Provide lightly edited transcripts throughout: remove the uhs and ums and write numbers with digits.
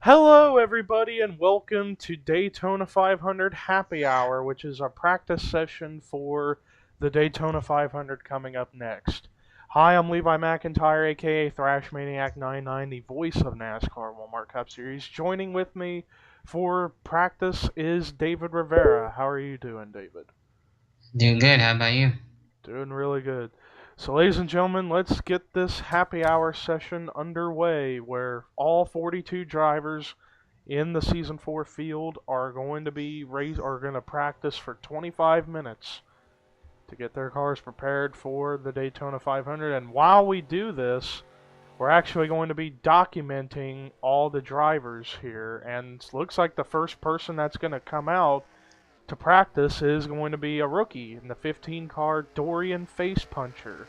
Hello, everybody, and welcome to Daytona 500 Happy Hour, which is our practice session for the Daytona 500 coming up next. Hi, I'm Levi McIntyre, aka Thrash Maniac 99, the voice of NASCAR Walmart Cup Series. Joining with me for practice is David Rivera. How are you doing, David? Doing good. How about you? Doing really good. So, ladies and gentlemen, let's get this happy hour session underway where all 42 drivers in the Season 4 field are going to practice for 25 minutes to get their cars prepared for the Daytona 500. And while we do this, we're actually going to be documenting all the drivers here. And it looks like the first person that's going to come out to practice is going to be a rookie in the 15 car Dorian Face Puncher.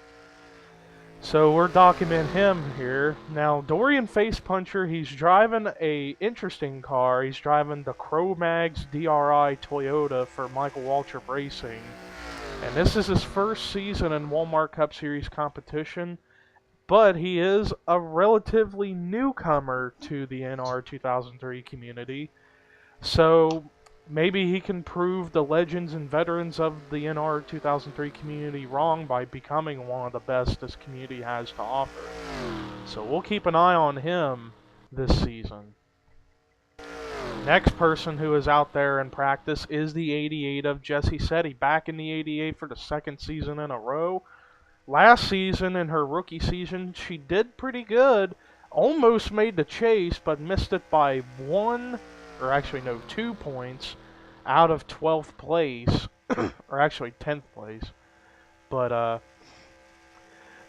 So we're documenting him here. Now Dorian Face Puncher, he's driving a interesting car. He's driving the Cro-Mags DRI Toyota for Michael Waltrip Racing. And this is his first season in Walmart Cup Series competition, but he is a relatively newcomer to the NR2003 community. So maybe he can prove the legends and veterans of the NR 2003 community wrong by becoming one of the best this community has to offer. So we'll keep an eye on him this season. Next person who is out there in practice is the 88 of Jesse Setti, back in the 88 for the second season in a row. Last season, in her rookie season, she did pretty good. Almost made the chase, but missed it by 2 points out of 12th place, or actually 10th place. But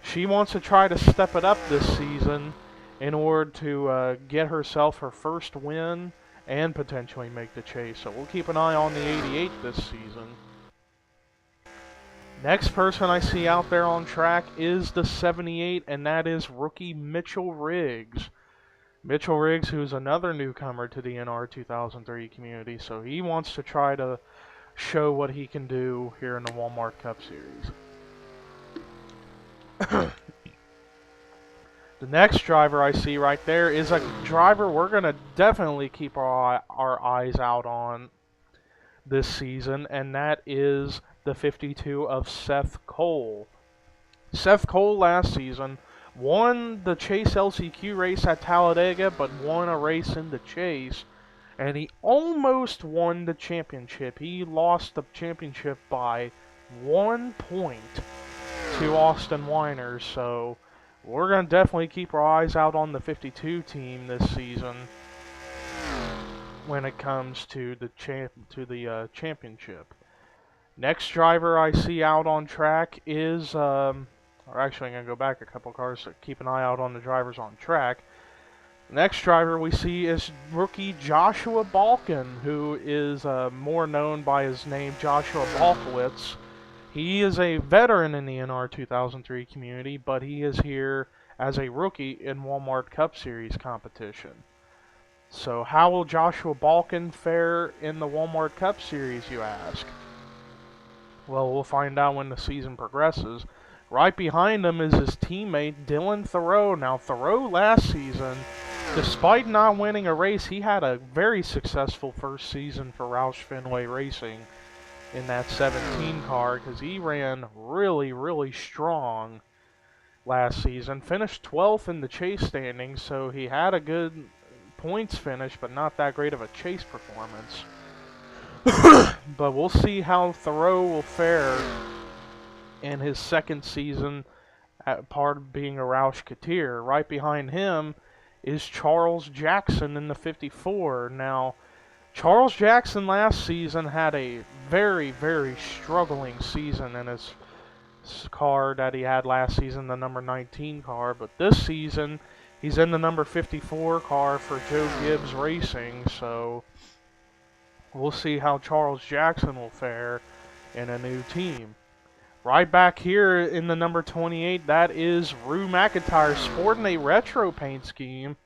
she wants to try to step it up this season in order to get herself her first win and potentially make the chase. So we'll keep an eye on the 88 this season. Next person I see out there on track is the 78, and that is rookie Mitchell Riggs. Mitchell Riggs, who's another newcomer to the NR 2003 community, so he wants to try to show what he can do here in the Walmart Cup Series. The next driver I see right there is a driver we're going to definitely keep our eyes out on this season, and that is the 52 of Seth Cole. Seth Cole last season won the Chase LCQ race at Talladega, but won a race in the Chase, and he almost won the championship. He lost the championship by 1 point to Austin Weiner, so we're going to definitely keep our eyes out on the 52 team this season when it comes to the championship. Next driver I see out on track is, or actually I'm going to go back a couple cars to keep an eye out on the drivers on track. Next driver we see is rookie Joshua Balkin, who is more known by his name Joshua Balkowitz. He is a veteran in the NR 2003 community, but he is here as a rookie in Walmart Cup Series competition. So how will Joshua Balkin fare in the Walmart Cup Series, you ask? Well, we'll find out when the season progresses. Right behind him is his teammate Dylan Thoreau. Now, Thoreau last season, despite not winning a race, he had a very successful first season for Roush Fenway Racing in that 17 car, because he ran really, really strong last season. Finished 12th in the chase standings, so he had a good points finish, but not that great of a chase performance. But we'll see how Thoreau will fare in his second season, part of being a Roush Katir. Right behind him is Charles Jackson in the 54. Now, Charles Jackson last season had a very, very struggling season in his car that he had last season, the number 19 car. But this season, he's in the number 54 car for Joe Gibbs Racing. So we'll see how Charles Jackson will fare in a new team. Right back here in the number 28, that is Rue McIntyre, sporting a retro paint scheme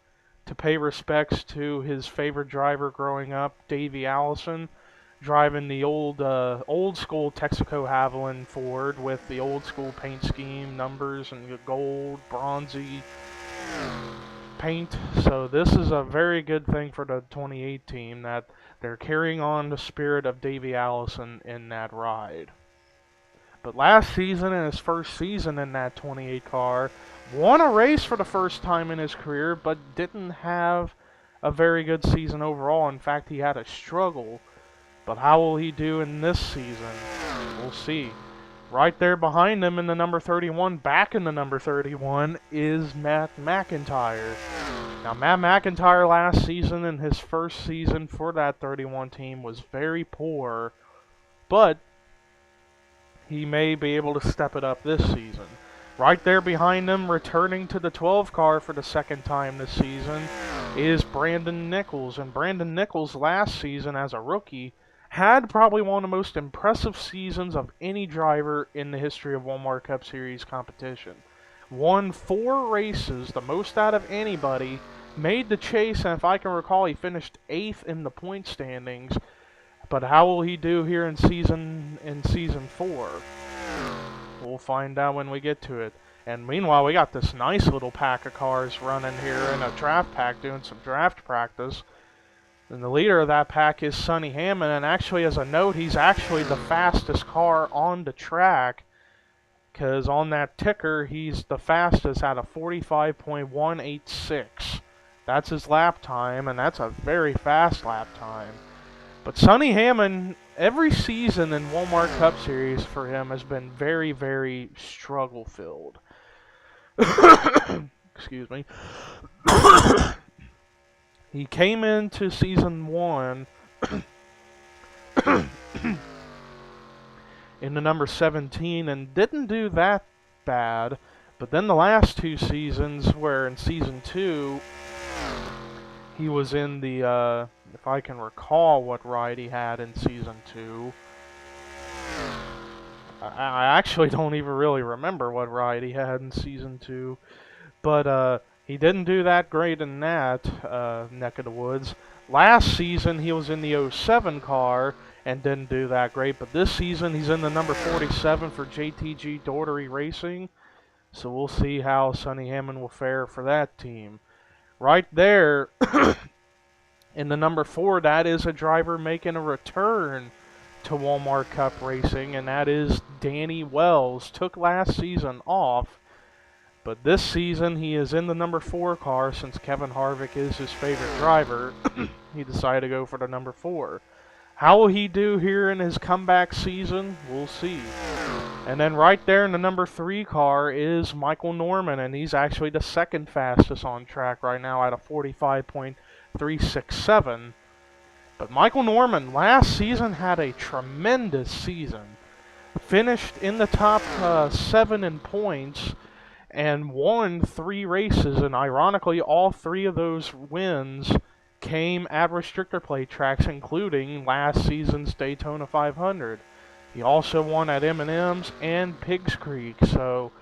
to pay respects to his favorite driver growing up, Davey Allison, driving the old school Texaco Haviland Ford with the old school paint scheme, numbers and the gold, bronzy paint. So this is a very good thing for the 28 team, that they're carrying on the spirit of Davey Allison in that ride. But last season, in his first season in that 28 car, won a race for the first time in his career, but didn't have a very good season overall. In fact, he had a struggle. But how will he do in this season? We'll see. Right there behind him in the number 31, back in the number 31, is Matt McIntyre. Now, Matt McIntyre last season, in his first season for that 31 team, was very poor, but he may be able to step it up this season. Right there behind him, returning to the 12 car for the second time this season, is Brandon Nichols. And Brandon Nichols last season as a rookie had probably one of the most impressive seasons of any driver in the history of Walmart Cup Series competition. Won 4 races, the most out of anybody, made the chase, and if I can recall, he finished 8th in the point standings. But how will he do here in season 4? We'll find out when we get to it. And meanwhile, we got this nice little pack of cars running here in a draft pack, doing some draft practice. And the leader of that pack is Sonny Hammond, and actually, as a note, he's actually the fastest car on the track, because on that ticker, he's the fastest at a 45.186. That's his lap time, and that's a very fast lap time. But Sonny Hammond, every season in Walmart Cup Series for him has been very, very struggle-filled. Excuse me. He came into season 1 in the number 17 and didn't do that bad. But then the last 2 seasons, where in season 2 he was in the, if I can recall what ride he had in season 2. I actually don't even really remember what ride he had in season 2. But he didn't do that great in that neck of the woods. Last season, he was in the 07 car and didn't do that great. But this season, he's in the number 47 for JTG Daugherty Racing. So we'll see how Sonny Hammond will fare for that team. Right there, in the number 4, that is a driver making a return to Walmart Cup Racing, and that is Danny Wells. Took last season off, but this season he is in the number 4 car since Kevin Harvick is his favorite driver. He decided to go for the number 4. How will he do here in his comeback season? We'll see. And then right there in the number 3 car is Michael Norman, and he's actually the second fastest on track right now at a 45.367. But Michael Norman last season had a tremendous season. Finished in the top 7 in points and won 3 races, and ironically all 3 of those wins came at restrictor plate tracks, including last season's Daytona 500. He also won at M&Ms and Pigs Creek, so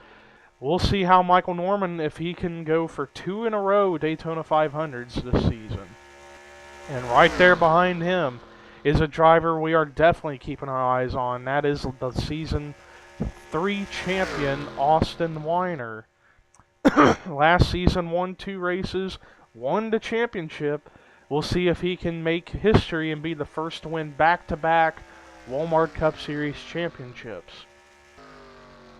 we'll see how Michael Norman, if he can go for 2 in a row Daytona 500s this season. And right there behind him is a driver we are definitely keeping our eyes on. That is the season 3 champion, Austin Weiner. Last season won 2 races, won the championship. We'll see if he can make history and be the first to win back-to-back Walmart Cup Series championships.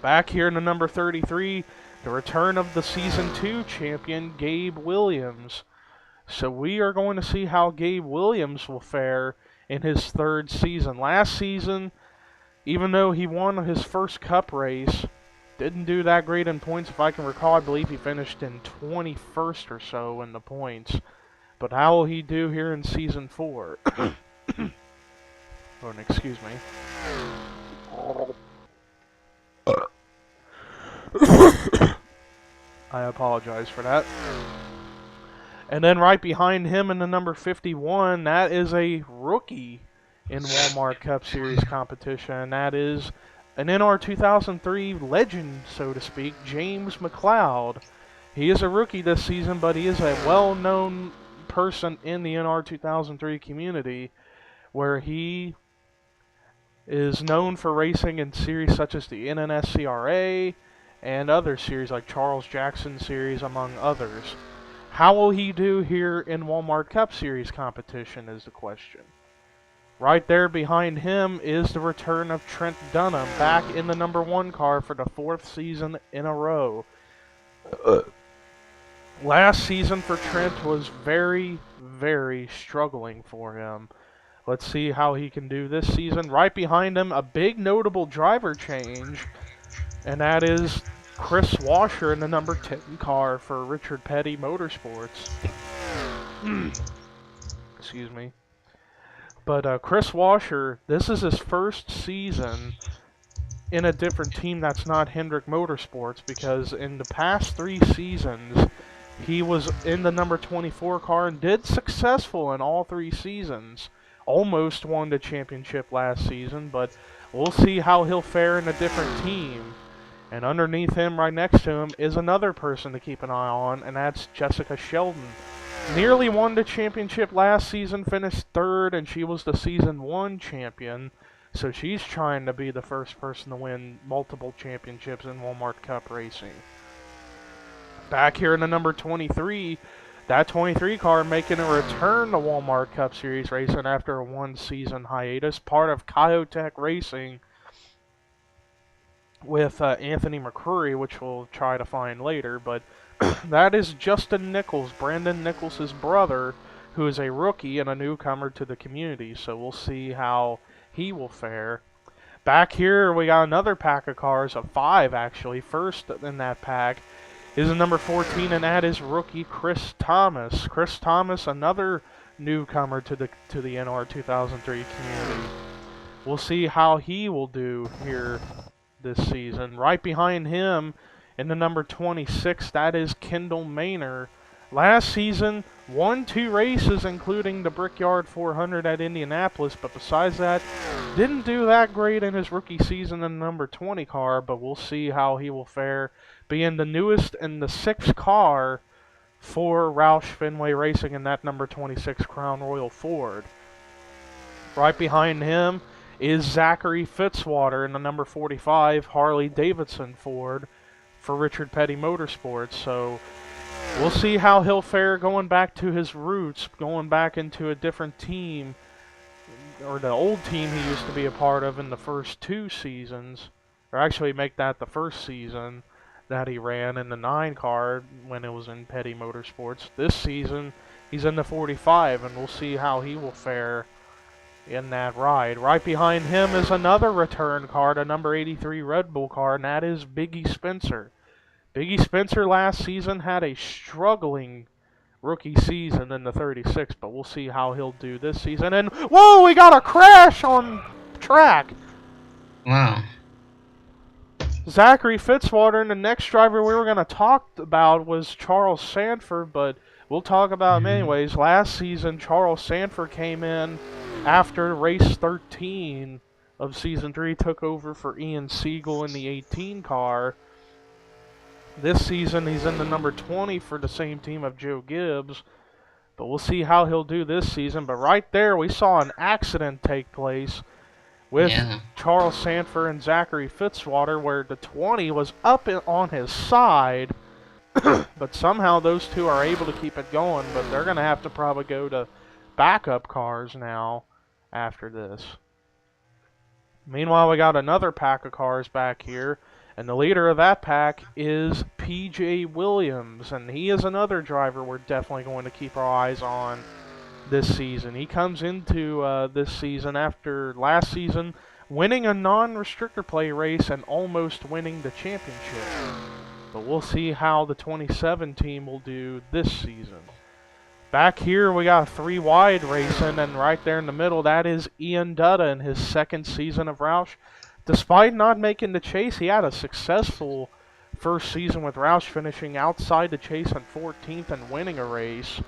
Back here in the number 33, the return of the season 2 champion, Gabe Williams. So we are going to see how Gabe Williams will fare in his 3rd season. Last season, even though he won his first cup race, didn't do that great in points. If I can recall, I believe he finished in 21st or so in the points. But how will he do here in season 4? Oh, excuse me. I apologize for that. And then right behind him in the number 51, that is a rookie in Walmart Cup Series competition. That is an NR2003 legend, so to speak, James McLeod. He is a rookie this season, but he is a well-known person in the NR2003 community, where he is known for racing in series such as the NNSCRA and other series like Charles Jackson Series, among others. How will he do here in Walmart Cup Series competition is the question. Right there behind him is the return of Trent Dunham back in the number 1 car for the 4th season in a row. Last season for Trent was very, very struggling for him. Let's see how he can do this season. Right behind him, a big notable driver change, and that is Chris Washer in the number 10 car for Richard Petty Motorsports. Excuse me. But Chris Washer, this is his first season in a different team that's not Hendrick Motorsports, because in the past 3 seasons, he was in the number 24 car and did successful in all 3 seasons. Almost won the championship last season, but we'll see how he'll fare in a different team. And underneath him, right next to him, is another person to keep an eye on, and that's Jessica Sheldon. Nearly won the championship last season, finished 3rd, and she was the Season 1 champion. So she's trying to be the first person to win multiple championships in Walmart Cup racing. Back here in the number 23, that 23 car making a return to Walmart Cup Series racing after a 1-season hiatus, part of Kyotech Racing with Anthony McCrory, which we'll try to find later. But that is Justin Nichols, Brandon Nichols' brother, who is a rookie and a newcomer to the community. So we'll see how he will fare. Back here, we got another pack of cars, of 5 actually. First in that pack is the number 14, and that is rookie Chris Thomas. Chris Thomas, another newcomer to the NR2003 community. We'll see how he will do here this season. Right behind him, in the number 26, that is Kendall Maynor. Last season, won 2 races, including the Brickyard 400 at Indianapolis, but besides that, didn't do that great in his rookie season in the number 20 car, but we'll see how he will fare, being the newest and the 6th car for Roush Fenway Racing in that number 26 Crown Royal Ford. Right behind him is Zachary Fitzwater in the number 45 Harley Davidson Ford for Richard Petty Motorsports. So we'll see how he'll fare going back to his roots, going back into a different team, or the old team he used to be a part of in the first 2 seasons, or actually make that the first season that he ran in the 9 car when it was in Petty Motorsports. This season, he's in the 45, and we'll see how he will fare in that ride. Right behind him is another return car, the number 83 Red Bull car, and that is Biggie Spencer. Biggie Spencer last season had a struggling rookie season in the 36, but we'll see how he'll do this season. And whoa, we got a crash on track. Wow. Zachary Fitzwater, and the next driver we were going to talk about was Charles Sanford, but we'll talk about him anyways. Last season, Charles Sanford came in after race 13 of season 3, took over for Ian Siegel in the 18 car. This season, he's in the number 20 for the same team of Joe Gibbs, but we'll see how he'll do this season. But right there, we saw an accident take place with Charles Sanford and Zachary Fitzwater, where the 20 was up on his side, but somehow those two are able to keep it going, but they're going to have to probably go to backup cars now after this. Meanwhile, we got another pack of cars back here, and the leader of that pack is P.J. Williams, and he is another driver we're definitely going to keep our eyes on this season. He comes into this season after last season winning a non-restrictor play race and almost winning the championship. But we'll see how the 27 team will do this season. Back here we got 3 wide racing, and right there in the middle, that is Ian Dutta in his 2nd season of Roush. Despite not making the chase, he had a successful first season with Roush, finishing outside the chase on 14th and winning a race.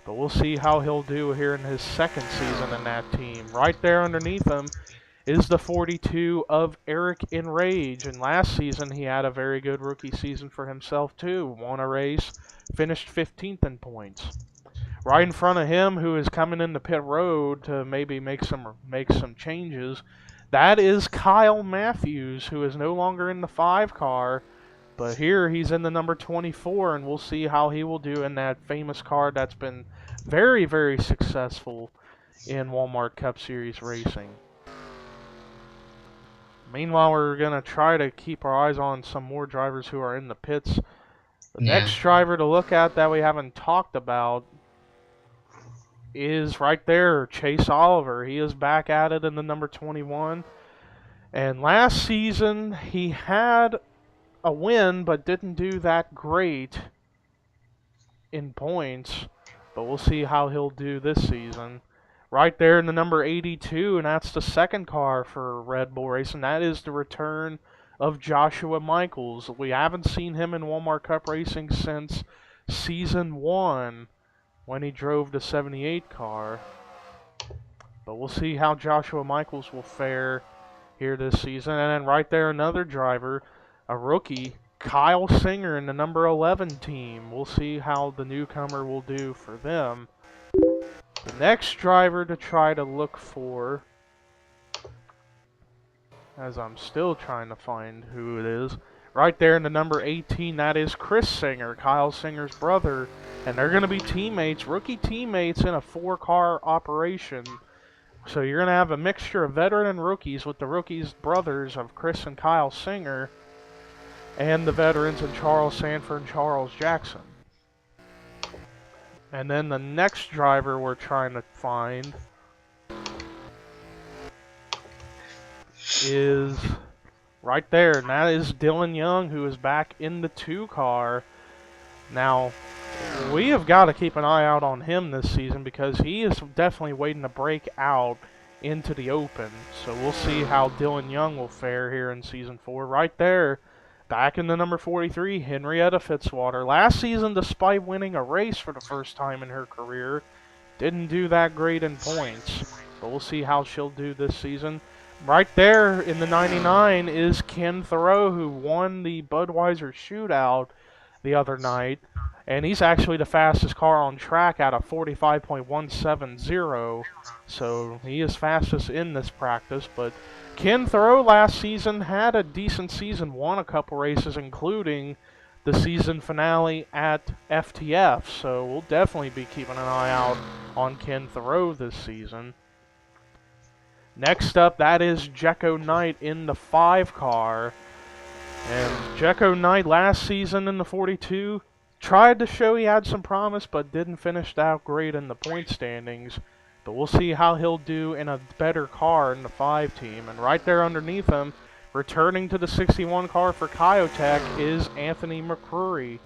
But we'll see how he'll do here in his 2nd season in that team. Right there underneath him is the 42 of Eric Enrage. And last season he had a very good rookie season for himself too. Won a race, finished 15th in points. Right in front of him, who is coming in the pit road to maybe make some changes, that is Kyle Matthews, who is no longer in the 5 car But here he's in the number 24, and we'll see how he will do in that famous car that's been very, very successful in Walmart Cup Series racing. Meanwhile, we're going to try to keep our eyes on some more drivers who are in the pits. The next driver to look at that we haven't talked about is right there, Chase Oliver. He is back at it in the number 21. And last season, he had a win, but didn't do that great in points. But we'll see how he'll do this season. Right there in the number 82, and that's the second car for Red Bull Racing. That is the return of Joshua Michaels. We haven't seen him in Walmart Cup Racing since Season 1 when he drove the 78 car. But we'll see how Joshua Michaels will fare here this season. And then right there, another driver, a rookie, Kyle Singer in the number 11 team. We'll see how the newcomer will do for them. The next driver to try to look for, as I'm still trying to find who it is, right there in the number 18, that is Chris Singer, Kyle Singer's brother. And they're going to be teammates, rookie teammates in a 4-car operation. So you're going to have a mixture of veteran and rookies, with the rookies brothers of Chris and Kyle Singer, and the veterans in Charles Sanford and Charles Jackson. And then the next driver we're trying to find is right there, and that is Dylan Young, who is back in the 2-car. Now, we have got to keep an eye out on him this season because he is definitely waiting to break out into the open. So we'll see how Dylan Young will fare here in Season 4. Right there, back in the number 43, Henrietta Fitzwater. Last season, despite winning a race for the first time in her career, didn't do that great in points. But we'll see how she'll do this season. Right there in the 99 is Ken Thoreau, who won the Budweiser Shootout the other night. And he's actually the fastest car on track at a 45.170. So he is fastest in this practice. But Ken Thoreau last season had a decent season, won a couple races, including the season finale at FTF. So we'll definitely be keeping an eye out on Ken Thoreau this season. Next up, that is Jekko Knight in the 5-car. And Jekko Knight last season in the 42 tried to show he had some promise, but didn't finish that great in the point standings. But we'll see how he'll do in a better car in the 5 team. And right there underneath him, returning to the 61 car for Kyotech, is Anthony McCrory.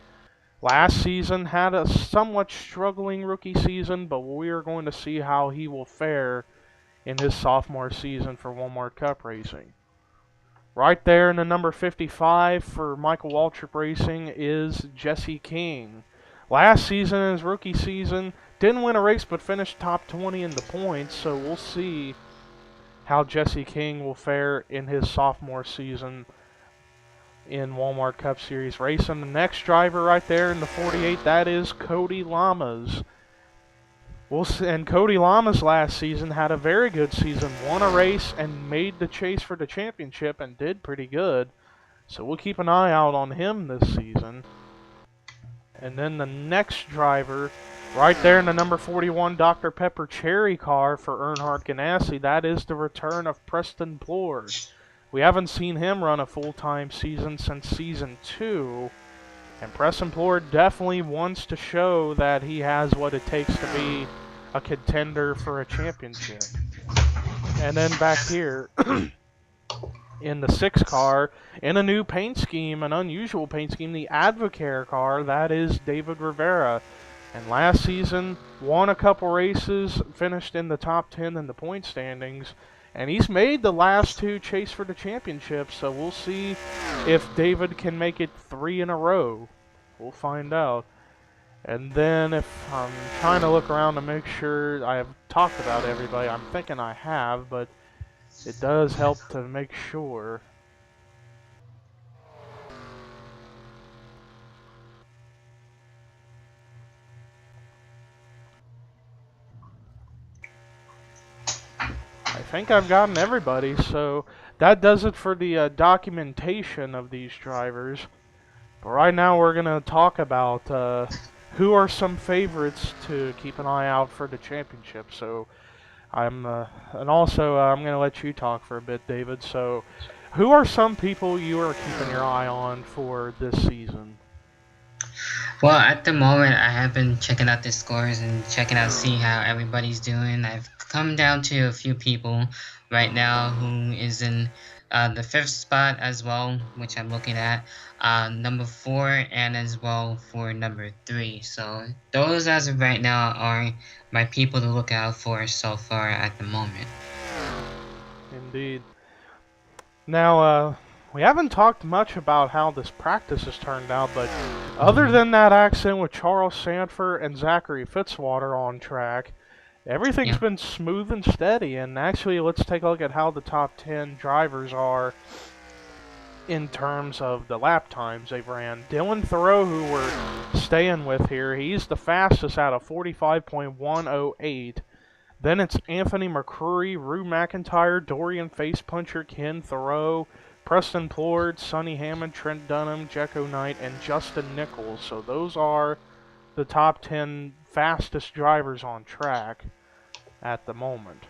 Last season had a somewhat struggling rookie season, but we are going to see how he will fare in his sophomore season for Walmart Cup Racing. Right there in the number 55 for Michael Waltrip Racing is Jesse King. Last season, in his rookie season, didn't win a race but finished top 20 in the points, so we'll see how Jesse King will fare in his sophomore season in Walmart Cup Series racing. The next driver right there in the 48, that is Cody Lamas. And Cody Lamas last season had a very good season, won a race and made the chase for the championship and did pretty good. So we'll keep an eye out on him this season. And then the next driver, right there in the number 41 Dr. Pepper Cherry car for Earnhardt Ganassi, that is the return of Preston Plord. We haven't seen him run a full-time season since Season 2. And Preston Plord definitely wants to show that he has what it takes to be a contender for a championship. And then back here, in the 6 car, in a new paint scheme, an unusual paint scheme, the Advocare car, that is David Rivera. And last season, won a couple races, finished in the top 10 in the point standings. And he's made the last 2 chase for the championship, so we'll see if David can make it 3 in a row. We'll find out. And then if I'm trying to look around to make sure I have talked about everybody, I'm thinking I have, but it does help to make sure. I think I've gotten everybody, so that does it for the documentation of these drivers. But right now we're going to talk about who are some favorites to keep an eye out for the championship. So and also I'm going to let you talk for a bit, David. So who are some people you are keeping your eye on for this season? Well, at the moment, I have been checking out the scores and checking out, see how everybody's doing. I've come down to a few people right now who is in the fifth spot as well, which I'm looking at, number 4, and as well for number 3. So those, as of right now, are my people to look out for so far at the moment. Indeed. Now, we haven't talked much about how this practice has turned out, but other than that accident with Charles Sanford and Zachary Fitzwater on track, everything's Yeah. been smooth and steady. And actually, let's take a look at how the top 10 drivers are in terms of the lap times they've ran. Dylan Thoreau, who we're staying with here, he's the fastest out of 45.108. Then it's Anthony McCrory, Rue McIntyre, Dorian Facepuncher, Ken Thoreau, Preston Plord, Sonny Hammond, Trent Dunham, Jecko Knight, and Justin Nichols. So those are the top 10 fastest drivers on track at the moment.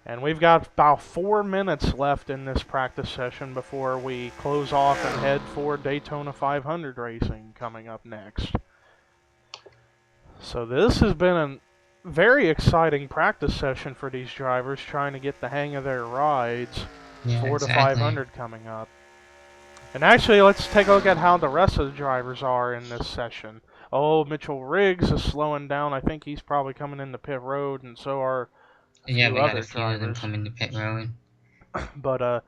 And we've got about 4 minutes left in this practice session before we close off and head for Daytona 500 racing coming up next. So this has been a very exciting practice session for these drivers trying to get the hang of their rides for the 500 coming up. And actually, let's take a look at how the rest of the drivers are in this session. Oh, Mitchell Riggs is slowing down. I think he's probably coming into pit road, and so are a Yeah, few we got other a few of them drivers. coming to pit road. But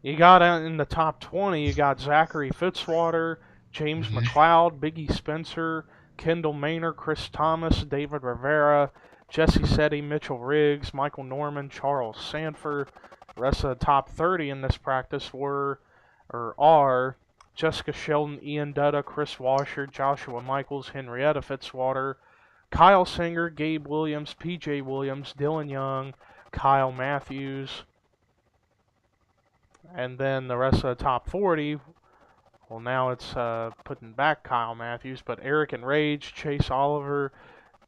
you got in the top 20, you got Zachary Fitzwater, James McLeod, Biggie Spencer, Kendall Maynor, Chris Thomas, David Rivera, Jesse Setti, Mitchell Riggs, Michael Norman, Charles Sanford. The rest of the top 30 in this practice are Jessica Sheldon, Ian Dutta, Chris Washer, Joshua Michaels, Henrietta Fitzwater, Kyle Singer, Gabe Williams, PJ Williams, Dylan Young, Kyle Matthews. And then the rest of the top 40, well, now it's putting back Kyle Matthews, but Eric and Rage, Chase Oliver,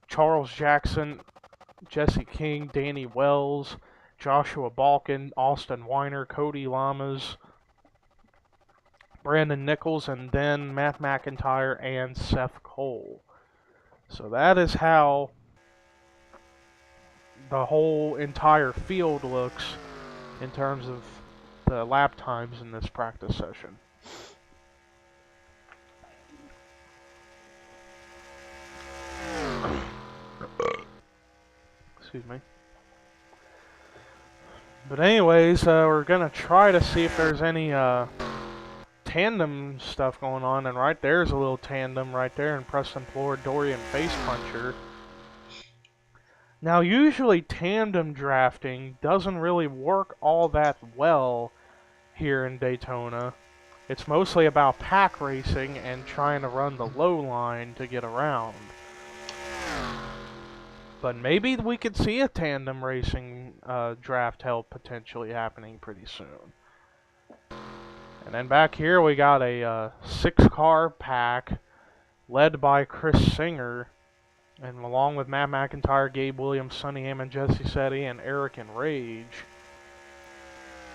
Charles Jackson, Jesse King, Danny Wells, Joshua Balkin, Austin Weiner, Cody Lamas, Brandon Nichols, and then Matt McIntyre and Seth Cole. So that is how the whole entire field looks in terms of the lap times in this practice session. Excuse me. But anyways, we're going to try to see if there's any tandem stuff going on. And right there's a little tandem right there in Preston Plord, Dorian Facepuncher. Now, usually tandem drafting doesn't really work all that well here in Daytona. It's mostly about pack racing and trying to run the low line to get around. But maybe we could see a tandem racing draft help potentially happening pretty soon. And then back here we got a 6-car pack led by Chris Singer, and along with Matt McIntyre, Gabe Williams, Sonny Hammond, Jesse Setti, and Eric and Rage.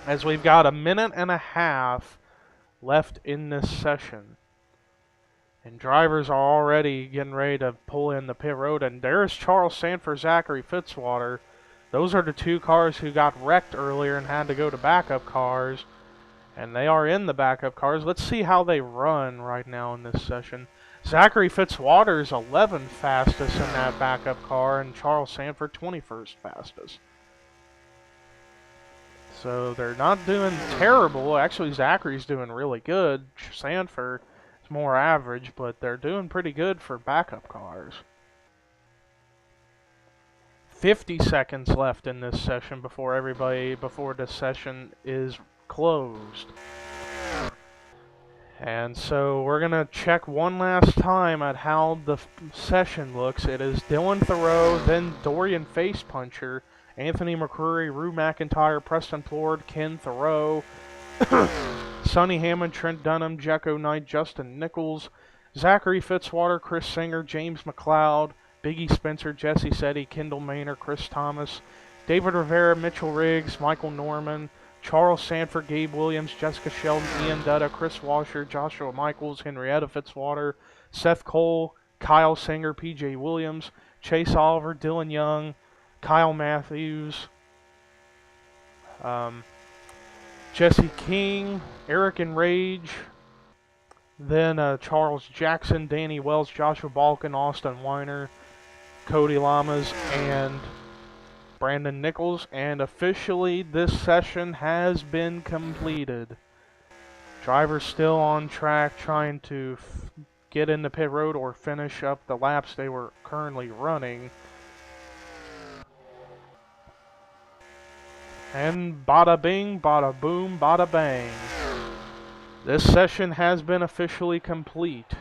As we've got a minute and a half left in this session. And drivers are already getting ready to pull in the pit road. And there's Charles Sanford, Zachary Fitzwater. Those are the 2 cars who got wrecked earlier and had to go to backup cars. And they are in the backup cars. Let's see how they run right now in this session. Zachary Fitzwater is 11th fastest in that backup car, and Charles Sanford 21st fastest. So they're not doing terrible. Actually, Zachary's doing really good. Sanford is more average, but they're doing pretty good for backup cars. 50 seconds left in this session before this session is closed. And so we're going to check one last time at how the session looks. It is Dylan Thoreau, then Dorian Facepuncher, Anthony McCrory, Rue McIntyre, Preston Plord, Ken Thoreau, Sonny Hammond, Trent Dunham, Jacko Knight, Justin Nichols, Zachary Fitzwater, Chris Singer, James McLeod, Biggie Spencer, Jesse Setti, Kendall Maynor, Chris Thomas, David Rivera, Mitchell Riggs, Michael Norman, Charles Sanford, Gabe Williams, Jessica Sheldon, Ian Dutta, Chris Washer, Joshua Michaels, Henrietta Fitzwater, Seth Cole, Kyle Singer, PJ Williams, Chase Oliver, Dylan Young, Kyle Matthews, Jesse King, Eric Enrage, then Charles Jackson, Danny Wells, Joshua Balkin, Austin Weiner, Cody Lamas, and Brandon Nichols. And officially, this session has been completed. Drivers still on track trying to get into pit road or finish up the laps they were currently running. And bada bing, bada boom, bada bang. This session has been officially complete.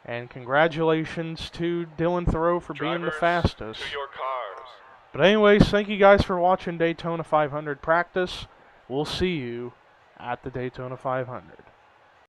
And congratulations to Dylan Thoreau for being the fastest. But anyways, thank you guys for watching Daytona 500 practice. We'll see you at the Daytona 500.